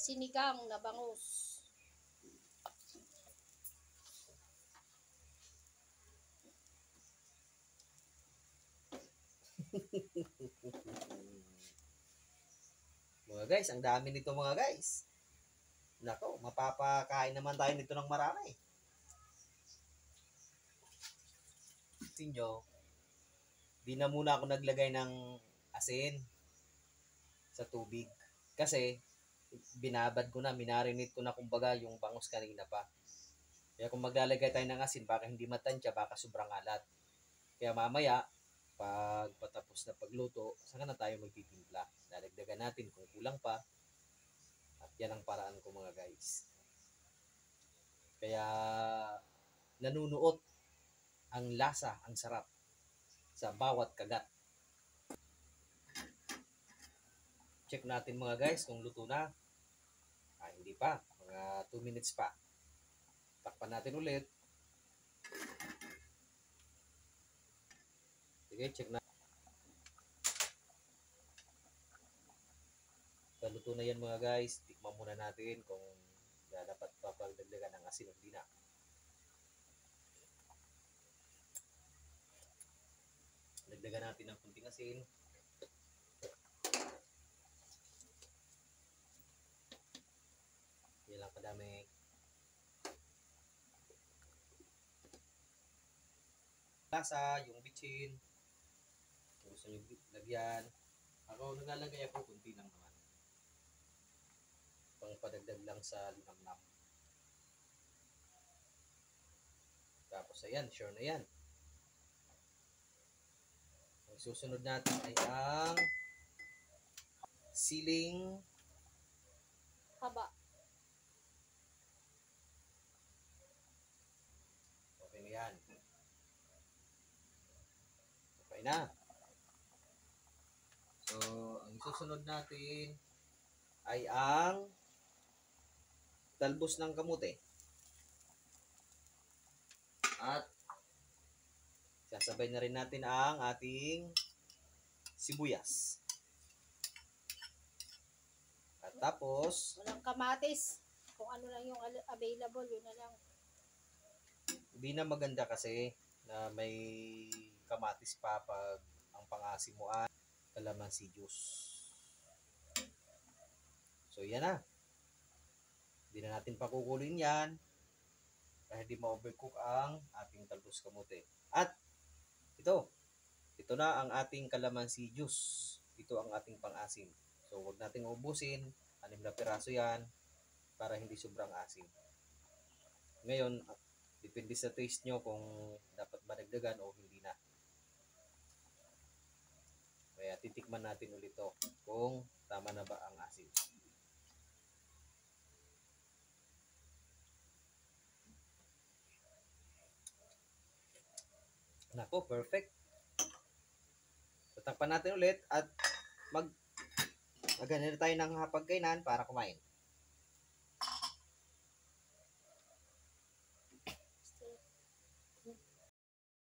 sinigang na bangus. Mga guys, ang dami nito mga guys. Nako, mapapakain naman tayo nito ng marami. Tingnan nyo, di na muna ako naglagay ng asin sa tubig. Kasi, binabad ko na, minarinate ko na kumbaga yung bangus kanina pa. Kaya kung maglalagay tayo ng asin, baka hindi matansya, baka sobrang alat. Kaya mamaya, pag patapos na pagluto, saka na tayo magtitimpla. Dadagdagan natin kung kulang pa. At yan ang paraan ko mga guys. Kaya nanunuot ang lasa, ang sarap sa bawat kagat. Check natin mga guys kung luto na. Hindi pa. Mga 2 minutes pa. Takpan natin ulit. Sige, check na. Luto na yan mga guys. Tikman muna natin kung dapat pa pagdagdagan ng asin o di na. Dagdagan natin ng kunting asin. Yan lang kadami. Lasa, yung bitchin. Kung gusto nyo lagyan. Ako naglalagay ako, kunti lang naman. Pang padagdag lang sa linamnam. Tapos ayan, sure na yan. Ang susunod natin ay ang siling Haba. Okay na yan. Okay na. So, ang susunod natin ay ang talbos ng kamote. At sasabay na rin natin ang ating sibuyas. At tapos, Walang kamatis. Kung ano lang yung available, yun na lang. hindi na maganda kasi na may kamatis pa pag ang pangasim mo ay calamansi juice. So, yan na. Hindi na natin pakukulin yan para hindi ma-overcook ang ating talbos kamote. At ito na ang ating calamansi juice. Ito ang ating pang-asim. So, huwag nating ubusin. 6 na piraso yan para hindi sobrang asim. Ngayon, depende sa taste nyo kung dapat ba dagdagan o hindi na. Kaya titikman natin ulit ito kung tama na ba ang asim. Nako, perfect. Tatakpan natin ulit at maghanap tayo ng hapagkainan para kumain.